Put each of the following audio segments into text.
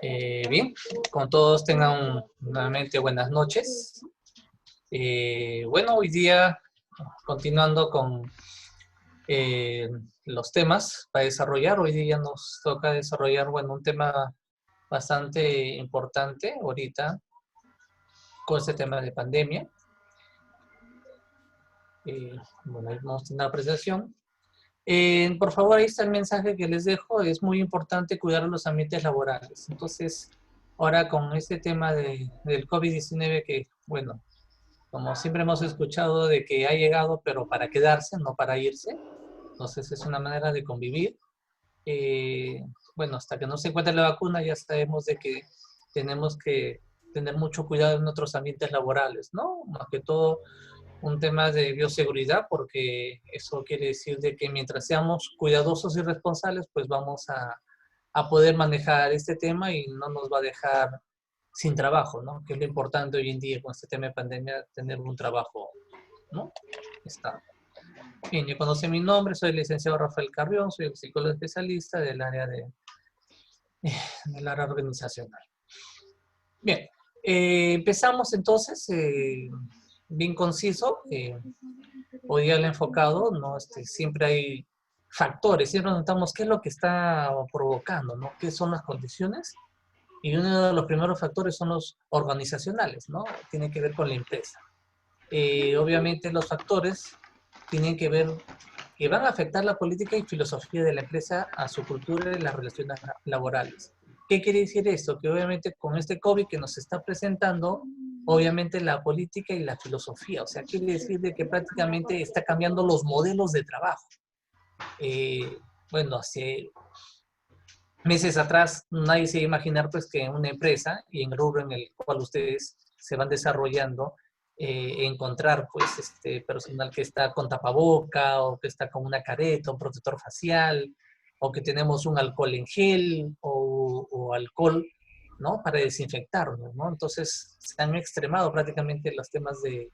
Bien, con todos tengan nuevamente buenas noches. Bueno, hoy día, continuando con eh, los temas para desarrollar, hoy día nos toca desarrollar, bueno, un tema bastante importante ahorita con este tema de pandemia. Bueno, ahí vamos a tener la presentación. Por favor, ahí está el mensaje que les dejo. Es muy importante cuidar los ambientes laborales. Entonces, ahora con este tema del COVID-19 que, bueno, como siempre hemos escuchado de que ha llegado, pero para quedarse, no para irse. Entonces, es una manera de convivir. Eh, bueno, hasta que no se encuentre la vacuna, ya sabemos de que tenemos que tener mucho cuidado en nuestros ambientes laborales, ¿no? Más que todo un tema de bioseguridad, porque eso quiere decir de que mientras seamos cuidadosos y responsables, pues vamos a poder manejar este tema y no nos va a dejar sin trabajo, ¿no? Que es lo importante hoy en día con este tema de pandemia, tener un trabajo, ¿no? Está. Bien, yo conocí mi nombre, soy el licenciado Rafael Carrión, soy el psicólogo especialista del área organizacional. Bien, empezamos entonces, bien conciso. Hoy día lo he enfocado, ¿no? Siempre hay factores, siempre nos preguntamos qué es lo que está provocando, ¿no? ¿Qué son las condiciones? Y uno de los primeros factores son los organizacionales, ¿no? Tiene que ver con la empresa. Obviamente los factores tienen que ver, que van a afectar la política y filosofía de la empresa a su cultura y las relaciones laborales. ¿Qué quiere decir esto? Que obviamente con este COVID que nos está presentando, obviamente la política y la filosofía, o sea, quiere decir de que prácticamente está cambiando los modelos de trabajo. Eh, bueno, hace meses atrás nadie se iba a imaginar pues que en una empresa y en el rubro en el cual ustedes se van desarrollando, encontrar pues personal que está con tapaboca o que está con una careta, un protector facial, o que tenemos un alcohol en gel o alcohol, ¿no? Para desinfectarnos, ¿no? Entonces se han extremado prácticamente los temas de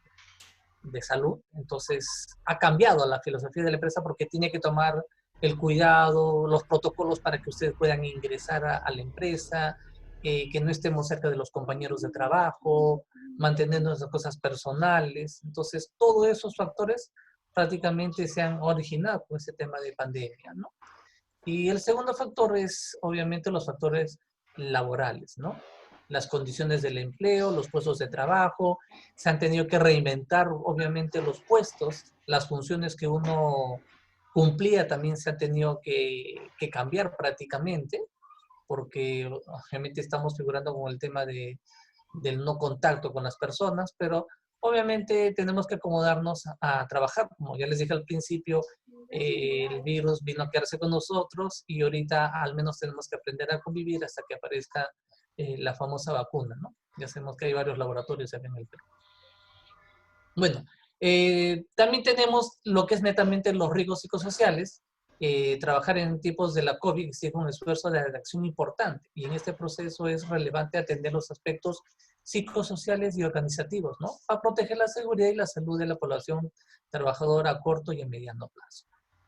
salud. Entonces ha cambiado la filosofía de la empresa porque tiene que tomar el cuidado, los protocolos para que ustedes puedan ingresar a la empresa, que no estemos cerca de los compañeros de trabajo, manteniendo las cosas personales. Entonces, todos esos factores prácticamente se han originado con este tema de pandemia, ¿no? Y el segundo factor es, obviamente, los factores laborales, ¿no? Las condiciones del empleo, los puestos de trabajo, se han tenido que reinventar, obviamente, los puestos, las funciones que uno cumplía también se han tenido que cambiar prácticamente, porque obviamente estamos figurando con el tema del no contacto con las personas, pero obviamente tenemos que acomodarnos a trabajar. Como ya les dije al principio, el virus vino a quedarse con nosotros y ahorita al menos tenemos que aprender a convivir hasta que aparezca la famosa vacuna, ¿no? Ya sabemos que hay varios laboratorios aquí en el Perú. Bueno, también tenemos lo que es netamente los riesgos psicosociales. Trabajar en tipos de la COVID exige un esfuerzo de redacción importante y en este proceso es relevante atender los aspectos psicosociales y organizativos, ¿no? Para proteger la seguridad y la salud de la población trabajadora a corto y a mediano plazo.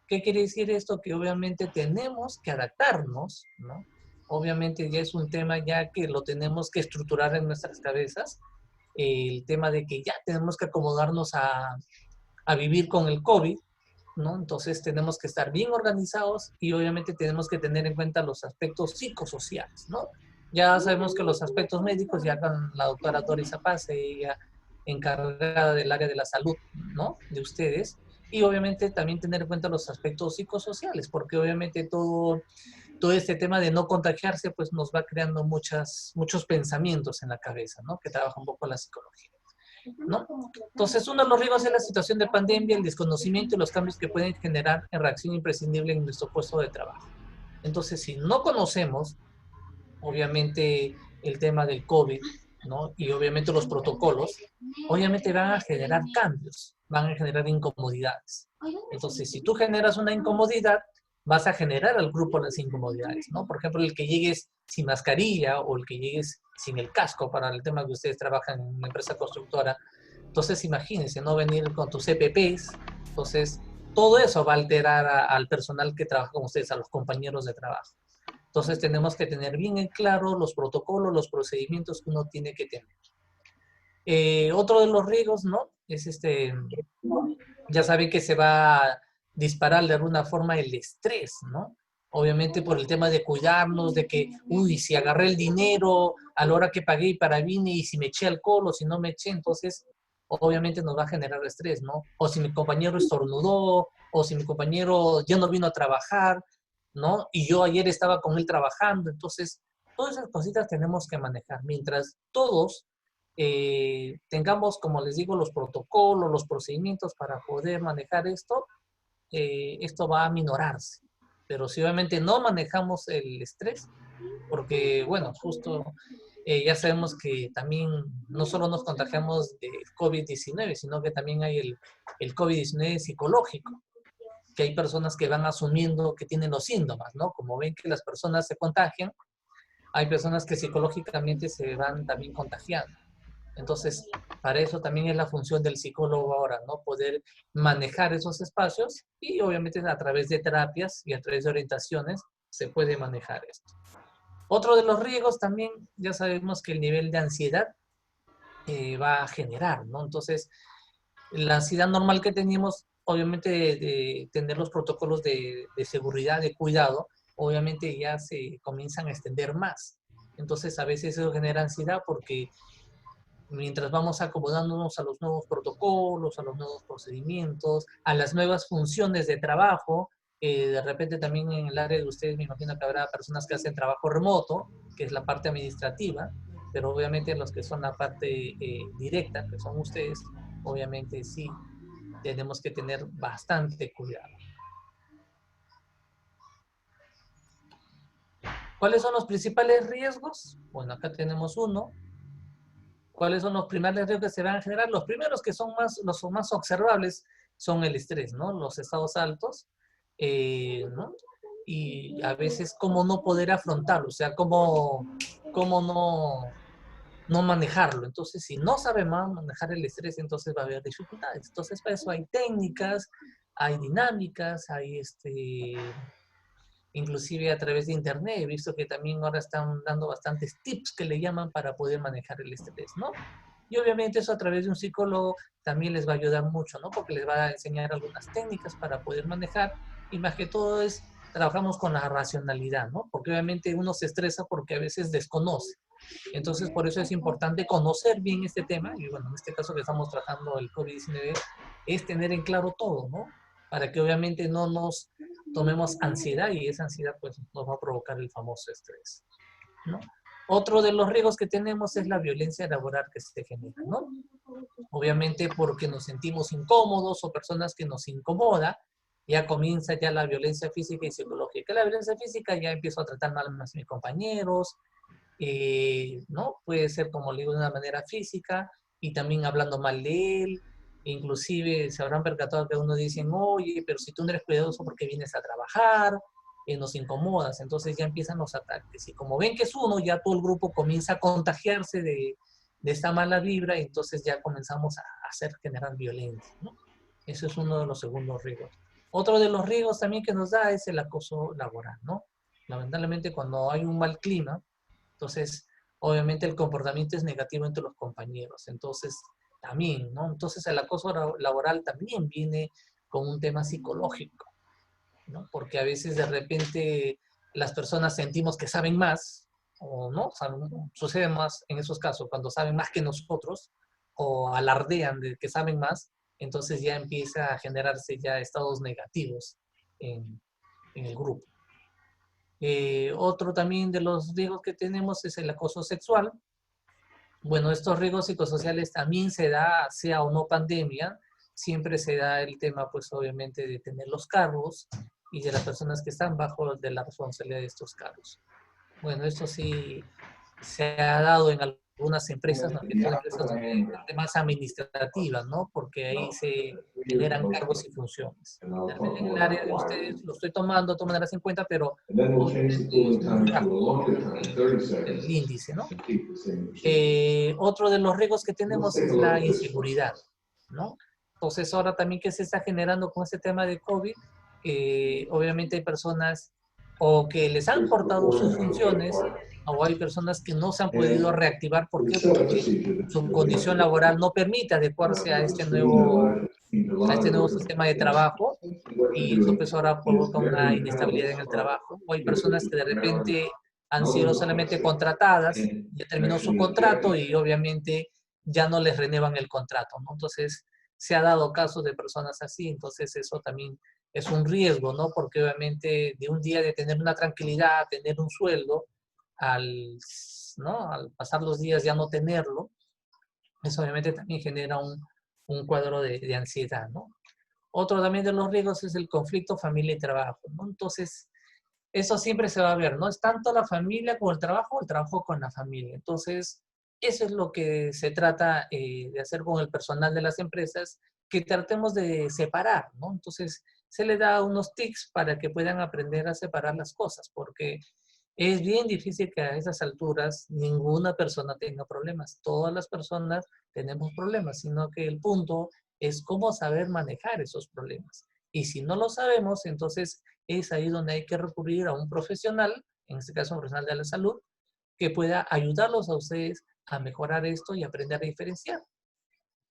¿Qué quiere decir esto? Que obviamente tenemos que adaptarnos, ¿no? Obviamente ya es un tema ya que lo tenemos que estructurar en nuestras cabezas, el tema de que ya tenemos que acomodarnos a vivir con el COVID, ¿no? Entonces tenemos que estar bien organizados y obviamente tenemos que tener en cuenta los aspectos psicosociales, ¿no? Ya sabemos que los aspectos médicos ya con la doctora Doris Paz, ella encargada del área de la salud, ¿no? De ustedes. Y obviamente también tener en cuenta los aspectos psicosociales, porque obviamente todo este tema de no contagiarse, pues nos va creando muchos pensamientos en la cabeza, ¿no? Que trabaja un poco la psicología, ¿no? Entonces, uno de los riesgos es la situación de pandemia, el desconocimiento y los cambios que pueden generar en reacción imprescindible en nuestro puesto de trabajo. Entonces, si no conocemos, obviamente, el tema del COVID, ¿no? Y obviamente los protocolos, obviamente van a generar cambios, van a generar incomodidades. Entonces, si tú generas una incomodidad, vas a generar al grupo las incomodidades, ¿no? Por ejemplo, el que llegues sin mascarilla o el que llegues sin el casco para el tema que ustedes trabajan en una empresa constructora. Entonces, imagínense, no venir con tus EPPs. Entonces, todo eso va a alterar al personal que trabaja con ustedes, a los compañeros de trabajo. Entonces tenemos que tener bien en claro los protocolos, los procedimientos que uno tiene que tener. Otro de los riesgos, ¿no? Es ya saben que se va a disparar de alguna forma el estrés, ¿no? Obviamente por el tema de cuidarnos, de que, uy, si agarré el dinero a la hora que pagué para vine y si me eché alcohol o si no me eché, entonces obviamente nos va a generar estrés, ¿no? O si mi compañero estornudó, o si mi compañero ya no vino a trabajar, ¿no? Y yo ayer estaba con él trabajando, entonces todas esas cositas tenemos que manejar. Mientras todos tengamos, como les digo, los protocolos, los procedimientos para poder manejar esto va a minorarse. Pero si obviamente no manejamos el estrés, porque, bueno, justo ya sabemos que también no solo nos contagiamos de COVID-19, sino que también hay el COVID-19 psicológico, que hay personas que van asumiendo que tienen los síntomas, ¿no? Como ven que las personas se contagian, hay personas que psicológicamente se van también contagiando. Entonces, para eso también es la función del psicólogo ahora, ¿no? Poder manejar esos espacios y obviamente a través de terapias y a través de orientaciones se puede manejar esto. Otro de los riesgos también, ya sabemos que el nivel de ansiedad va a generar, ¿no? Entonces, la ansiedad normal que teníamos, obviamente de tener los protocolos de seguridad, de cuidado, obviamente ya se comienzan a extender más. Entonces, a veces eso genera ansiedad porque mientras vamos acomodándonos a los nuevos protocolos, a los nuevos procedimientos, a las nuevas funciones de trabajo, de repente también en el área de ustedes me imagino que habrá personas que hacen trabajo remoto, que es la parte administrativa, pero obviamente los que son la parte directa, que son ustedes, obviamente sí tenemos que tener bastante cuidado. ¿Cuáles son los principales riesgos? Bueno, acá tenemos uno. ¿Cuáles son los primeros riesgos que se van a generar? Los primeros que son los más observables son el estrés, ¿no? Los estados altos, ¿no? Y a veces cómo no poder afrontarlo, o sea, cómo no manejarlo. Entonces, si no sabe manejar el estrés, entonces va a haber dificultades. Entonces, para eso hay técnicas, hay dinámicas, hay inclusive a través de internet. He visto que también ahora están dando bastantes tips que le llaman para poder manejar el estrés, ¿no? Y obviamente eso a través de un psicólogo también les va a ayudar mucho, ¿no? Porque les va a enseñar algunas técnicas para poder manejar. Y más que todo trabajamos con la racionalidad, ¿no? Porque obviamente uno se estresa porque a veces desconoce. Entonces, por eso es importante conocer bien este tema. Y bueno, en este caso que estamos tratando el COVID-19, es tener en claro todo, ¿no? Para que obviamente no nos tomemos ansiedad y esa ansiedad pues nos va a provocar el famoso estrés, ¿no? Otro de los riesgos que tenemos es la violencia laboral que se genera, ¿no? Obviamente porque nos sentimos incómodos o personas que nos incomoda, ya comienza ya la violencia física y psicológica. La violencia física ya empiezo a tratar mal a mis compañeros, ¿no? Puede ser, como le digo, de una manera física y también hablando mal de él. Inclusive se habrán percatado que uno dicen, oye, pero si tú no eres cuidadoso, ¿por qué vienes a trabajar? Nos incomodas. Entonces ya empiezan los ataques. Y como ven que es uno, ya todo el grupo comienza a contagiarse de esta mala vibra y entonces ya comenzamos a hacer generar violencia, ¿no? Eso es uno de los segundos riesgos. Otro de los riesgos también que nos da es el acoso laboral, ¿no? Lamentablemente cuando hay un mal clima, entonces, obviamente el comportamiento es negativo entre los compañeros. Entonces, también, ¿no? Entonces, el acoso laboral también viene con un tema psicológico, ¿no? Porque a veces de repente las personas sentimos que saben más, o no, sucede más en esos casos, cuando saben más que nosotros, o alardean de que saben más, entonces ya empieza a generarse ya estados negativos en el grupo. Otro también de los riesgos que tenemos es el acoso sexual. Bueno, estos riesgos psicosociales también se da, sea o no pandemia, siempre se da el tema, pues obviamente, de tener los cargos y de las personas que están bajo de la responsabilidad de estos cargos. Bueno, esto sí se ha dado en algunas empresas, ¿no? Que son empresas de más administrativas, ¿no? Porque ahí se generan cargos y funciones. De repente en el área de ustedes lo estoy tomando, de todas maneras en cuenta, pero obviamente es muy bajo el índice, ¿no? Otro de los riesgos que tenemos es la inseguridad, ¿no? Entonces ahora también que se está generando con este tema de COVID, obviamente hay personas o que les han cortado sus funciones, o hay personas que no se han podido reactivar. ¿Por qué? Porque su condición laboral no permite adecuarse a este nuevo sistema de trabajo, y eso pues ahora provoca una inestabilidad en el trabajo. O hay personas que de repente han sido solamente contratadas, ya terminó su contrato y obviamente ya no les renuevan el contrato, ¿no? Entonces, se ha dado casos de personas así, entonces eso también es un riesgo, ¿no? Porque obviamente de un día de tener una tranquilidad, tener un sueldo, al, ¿no? Al pasar los días ya no tenerlo, eso obviamente también genera un cuadro de ansiedad, ¿no? Otro también de los riesgos es el conflicto familia y trabajo, ¿no? Entonces, eso siempre se va a ver, ¿no? Es tanto la familia como el trabajo con la familia. Entonces, eso es lo que se trata de hacer con el personal de las empresas, que tratemos de separar, ¿no? Entonces, se le da unos tips para que puedan aprender a separar las cosas, porque es bien difícil que a esas alturas ninguna persona tenga problemas. Todas las personas tenemos problemas, sino que el punto es cómo saber manejar esos problemas. Y si no lo sabemos, entonces es ahí donde hay que recurrir a un profesional, en este caso un profesional de la salud, que pueda ayudarlos a ustedes a mejorar esto y aprender a diferenciar.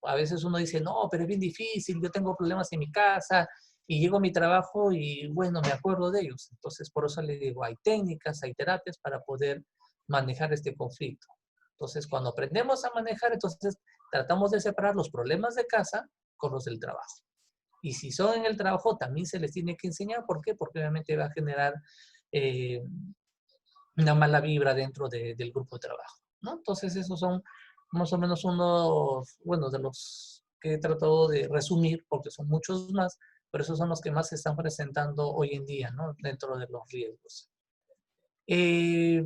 A veces uno dice, no, pero es bien difícil, yo tengo problemas en mi casa y llego a mi trabajo y bueno, me acuerdo de ellos. Entonces, por eso le digo, hay técnicas, hay terapias para poder manejar este conflicto. Entonces, cuando aprendemos a manejar, entonces tratamos de separar los problemas de casa con los del trabajo. Y si son en el trabajo, también se les tiene que enseñar. ¿Por qué? Porque obviamente va a generar eh, una mala vibra dentro del grupo de trabajo, ¿no? Entonces, esos son más o menos unos, bueno, de los que he tratado de resumir, porque son muchos más, pero esos son los que más se están presentando hoy en día, ¿no? Dentro de los riesgos. Eh,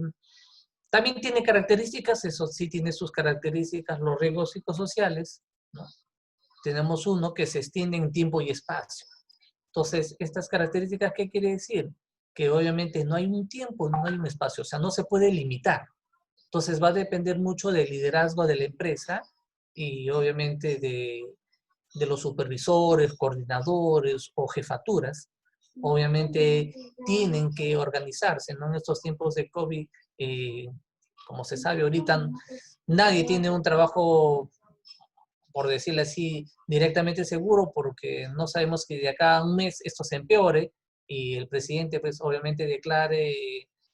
También tiene características, eso sí tiene sus características, los riesgos psicosociales, ¿no? Tenemos uno que se extiende en tiempo y espacio. Entonces, estas características, ¿qué quiere decir? Que obviamente no hay un tiempo, no hay un espacio, o sea, no se puede limitar. Entonces, va a depender mucho del liderazgo de la empresa y obviamente de los supervisores, coordinadores o jefaturas. Obviamente tienen que organizarse, ¿no? En estos tiempos de COVID, eh, como se sabe ahorita, nadie tiene un trabajo, por decirlo así, directamente seguro, porque no sabemos que de acá a un mes esto se empeore y el presidente pues obviamente declare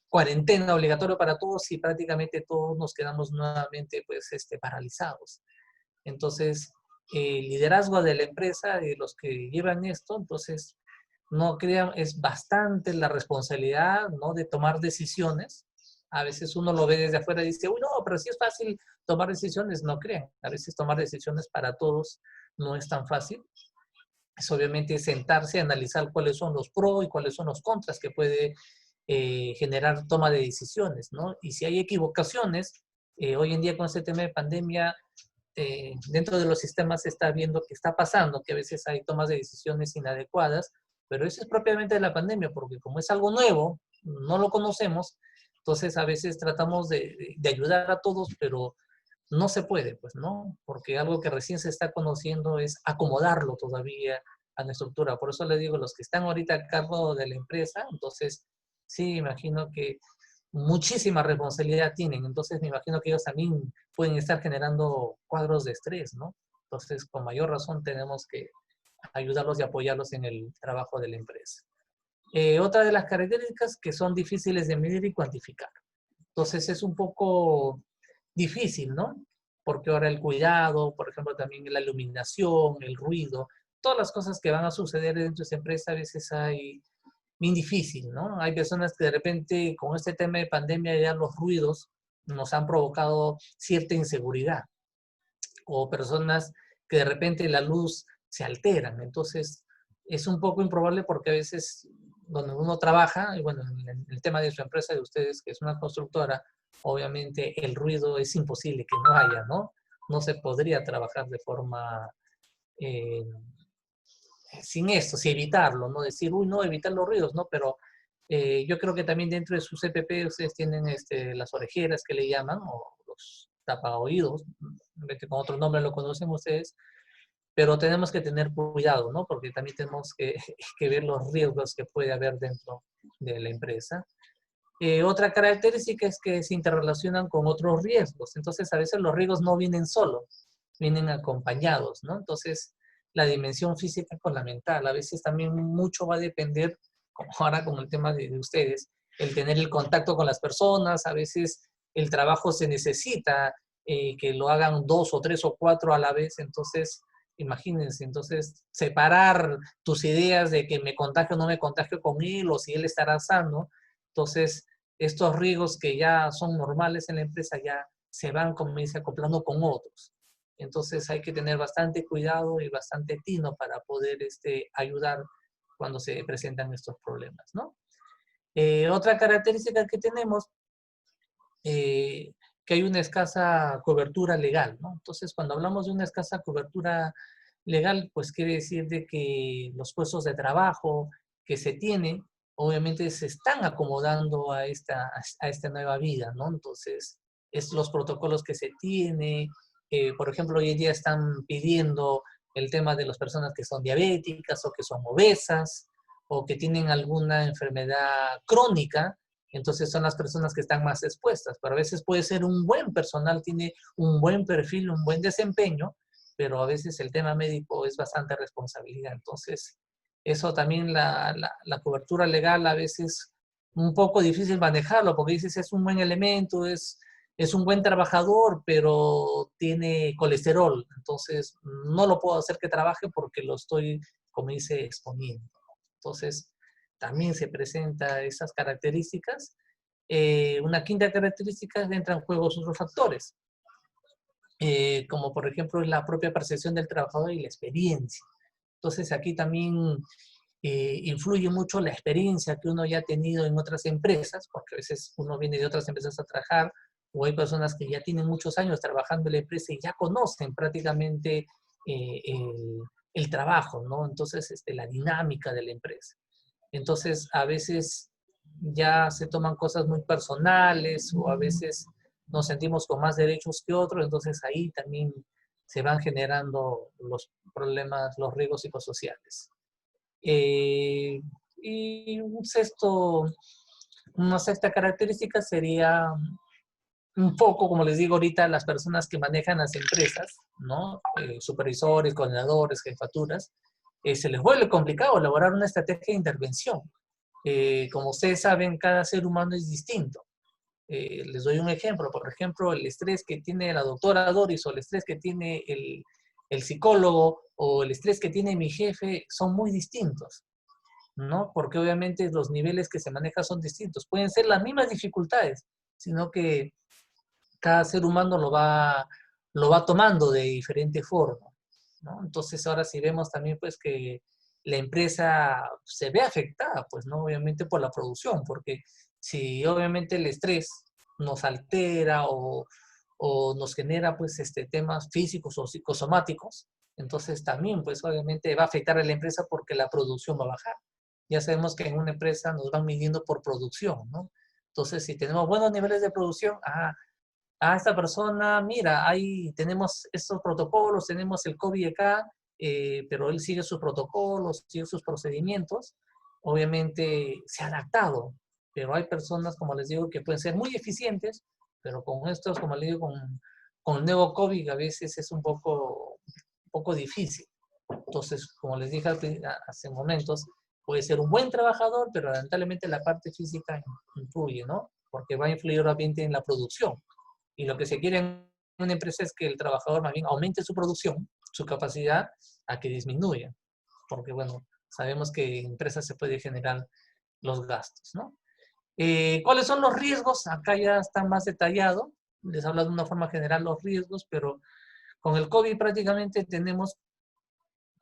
cuarentena obligatoria para todos y prácticamente todos nos quedamos nuevamente pues paralizados. Entonces, el liderazgo de la empresa, de los que llevan esto, entonces, no crean, es bastante la responsabilidad, ¿no? De tomar decisiones. A veces uno lo ve desde afuera y dice, uy, no, pero si es fácil tomar decisiones, no crean. A veces tomar decisiones para todos no es tan fácil. Es obviamente sentarse, analizar cuáles son los pros y cuáles son los contras que puede generar toma de decisiones, ¿no? Y si hay equivocaciones, hoy en día con este tema de pandemia, dentro de los sistemas se está viendo que está pasando, que a veces hay tomas de decisiones inadecuadas, pero eso es propiamente de la pandemia, porque como es algo nuevo, no lo conocemos, entonces a veces tratamos de ayudar a todos, pero no se puede, pues, ¿no? Porque algo que recién se está conociendo es acomodarlo todavía a la estructura. Por eso le digo, los que están ahorita a cargo de la empresa, entonces sí, imagino que muchísima responsabilidad tienen. Entonces me imagino que ellos también pueden estar generando cuadros de estrés, ¿no? Entonces, con mayor razón tenemos que ayudarlos y apoyarlos en el trabajo de la empresa. Otra de las características que son difíciles de medir y cuantificar. Entonces es un poco difícil, ¿no? Porque ahora el cuidado, por ejemplo, también la iluminación, el ruido, todas las cosas que van a suceder dentro de esa empresa a veces hay bien difícil, ¿no? Hay personas que de repente con este tema de pandemia ya los ruidos nos han provocado cierta inseguridad, o personas que de repente la luz se alteran. Entonces, es un poco improbable porque a veces donde uno trabaja, y bueno, en el tema de su empresa de ustedes, que es una constructora, obviamente el ruido es imposible que no haya, ¿no? No se podría trabajar de forma eh, sin esto, sin evitarlo, no decir, uy, no, evitar los ruidos, ¿no? Pero yo creo que también dentro de sus CPP ustedes tienen las orejeras que le llaman, o los tapaoídos, con otro nombre lo conocen ustedes, pero tenemos que tener cuidado, ¿no? Porque también tenemos que, que ver los riesgos que puede haber dentro de la empresa. Otra característica es que se interrelacionan con otros riesgos. Entonces, a veces los riesgos no vienen solos, vienen acompañados, ¿no? Entonces, la dimensión física con la mental. A veces también mucho va a depender, como ahora con el tema de ustedes, el tener el contacto con las personas. A veces el trabajo se necesita que lo hagan 2 o 3 o 4 a la vez. Entonces, imagínense, entonces, separar tus ideas de que me contagio o no me contagio con él o si él estará sano. Entonces, estos riesgos que ya son normales en la empresa ya se van, como dice, acoplando con otros. Entonces hay que tener bastante cuidado y bastante tino para poder ayudar cuando se presentan estos problemas, ¿no? Otra característica que tenemos, que hay una escasa cobertura legal, ¿no? Entonces, cuando hablamos de una escasa cobertura legal, pues quiere decir de que los puestos de trabajo que se tienen, obviamente se están acomodando a esta nueva vida, ¿no? Entonces, es los protocolos que se tiene, por ejemplo, hoy en día están pidiendo el tema de las personas que son diabéticas o que son obesas o que tienen alguna enfermedad crónica, entonces son las personas que están más expuestas, pero a veces puede ser un buen personal, tiene un buen perfil, un buen desempeño, pero a veces el tema médico es bastante responsabilidad. Entonces, eso también la cobertura legal a veces un poco difícil manejarlo, porque dices es un buen elemento, es un buen trabajador, pero tiene colesterol, entonces no lo puedo hacer que trabaje porque lo estoy, como dice, exponiendo. Entonces, también se presenta esas características. Una quinta característica es que entran en juego otros factores, como por ejemplo la propia percepción del trabajador y la experiencia. Entonces, aquí también influye mucho la experiencia que uno ya ha tenido en otras empresas, porque a veces uno viene de otras empresas a trabajar, o hay personas que ya tienen muchos años trabajando en la empresa y ya conocen prácticamente el trabajo, ¿no? Entonces, la dinámica de la empresa. Entonces, a veces ya se toman cosas muy personales o a veces nos sentimos con más derechos que otros, entonces ahí también se van generando los problemas, los riesgos psicosociales. Eh, y una sexta característica sería un poco, como les digo ahorita, las personas que manejan las empresas, ¿no? Supervisores, coordinadores, jefaturas, se les vuelve complicado elaborar una estrategia de intervención. Como ustedes saben, cada ser humano es distinto. Les doy un ejemplo. Por ejemplo, el estrés que tiene la doctora Doris o el estrés que tiene el psicólogo o el estrés que tiene mi jefe son muy distintos, ¿no? Porque obviamente los niveles que se manejan son distintos. Pueden ser las mismas dificultades, sino que cada ser humano lo va tomando de diferente forma, ¿no? Entonces ahora sí vemos también pues que la empresa se ve afectada, pues, ¿no? Obviamente por la producción, porque si obviamente el estrés nos altera o nos genera pues temas físicos o psicosomáticos, entonces también pues obviamente va a afectar a la empresa porque la producción va a bajar. Ya sabemos que en una empresa nos van midiendo por producción, ¿no? Entonces si tenemos buenos niveles de producción, a esta persona, mira, ahí tenemos estos protocolos, tenemos el COVID acá, pero él sigue sus protocolos, sigue sus procedimientos, obviamente se ha adaptado, pero hay personas, como les digo, que pueden ser muy eficientes, pero con estos, como les digo, con el nuevo COVID a veces es un poco difícil. Entonces, como les dije hace momentos, puede ser un buen trabajador, pero lamentablemente la parte física influye, ¿no? Porque va a influir obviamente en la producción. Y lo que se quiere en una empresa es que el trabajador más bien aumente su producción, su capacidad, a que disminuya. Porque, bueno, sabemos que en empresas se puede generar los gastos, ¿no? ¿Cuáles son los riesgos? Acá ya está más detallado. Les hablo de una forma general los riesgos, pero con el COVID prácticamente tenemos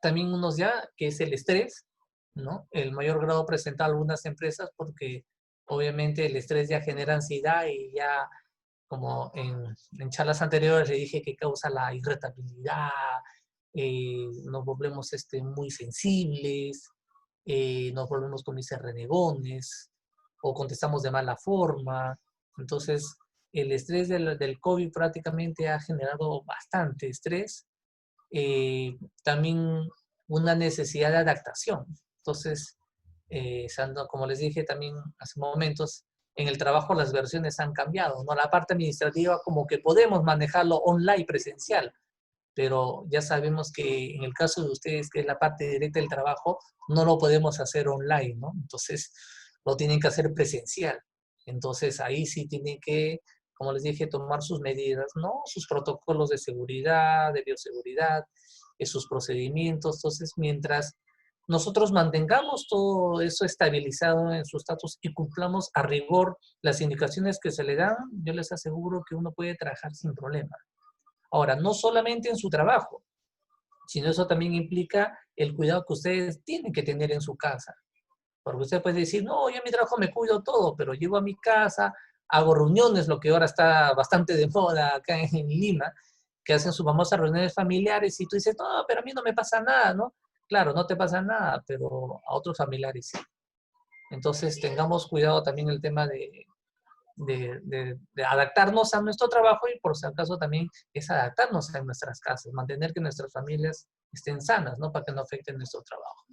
también unos ya, que es el estrés, ¿no? El mayor grado presenta algunas empresas porque obviamente el estrés ya genera ansiedad y ya como en charlas anteriores le dije que causa la irritabilidad, nos volvemos muy sensibles, nos volvemos, como dice, renegones, o contestamos de mala forma. Entonces, el estrés del COVID prácticamente ha generado bastante estrés también una necesidad de adaptación. Entonces, como les dije también hace momentos, en el trabajo las versiones han cambiado, ¿no? La parte administrativa como que podemos manejarlo online, presencial, pero ya sabemos que en el caso de ustedes, que es la parte directa del trabajo, no lo podemos hacer online, ¿no? Entonces, lo tienen que hacer presencial. Entonces, ahí sí tienen que, como les dije, tomar sus medidas, ¿no? Sus protocolos de seguridad, de bioseguridad, sus procedimientos. Entonces, mientras nosotros mantengamos todo eso estabilizado en su estatus y cumplamos a rigor las indicaciones que se le dan, yo les aseguro que uno puede trabajar sin problema. Ahora, no solamente en su trabajo, sino eso también implica el cuidado que ustedes tienen que tener en su casa. Porque usted puede decir, no, yo en mi trabajo me cuido todo, pero llego a mi casa, hago reuniones, lo que ahora está bastante de moda acá en Lima, que hacen sus famosas reuniones familiares, y tú dices, no, pero a mí no me pasa nada, ¿no? Claro, no te pasa nada, pero a otros familiares sí. Entonces, tengamos cuidado también el tema de adaptarnos a nuestro trabajo y por si acaso también es adaptarnos a nuestras casas, mantener que nuestras familias estén sanas, ¿no? Para que no afecten nuestro trabajo.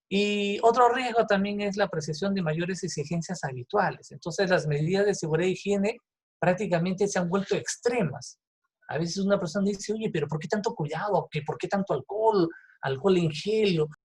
Y otro riesgo también es la apreciación de mayores exigencias habituales. Entonces las medidas de seguridad e higiene prácticamente se han vuelto extremas. A veces una persona dice, oye, pero ¿por qué tanto cuidado? ¿Por qué tanto alcohol? Alcohol en gel.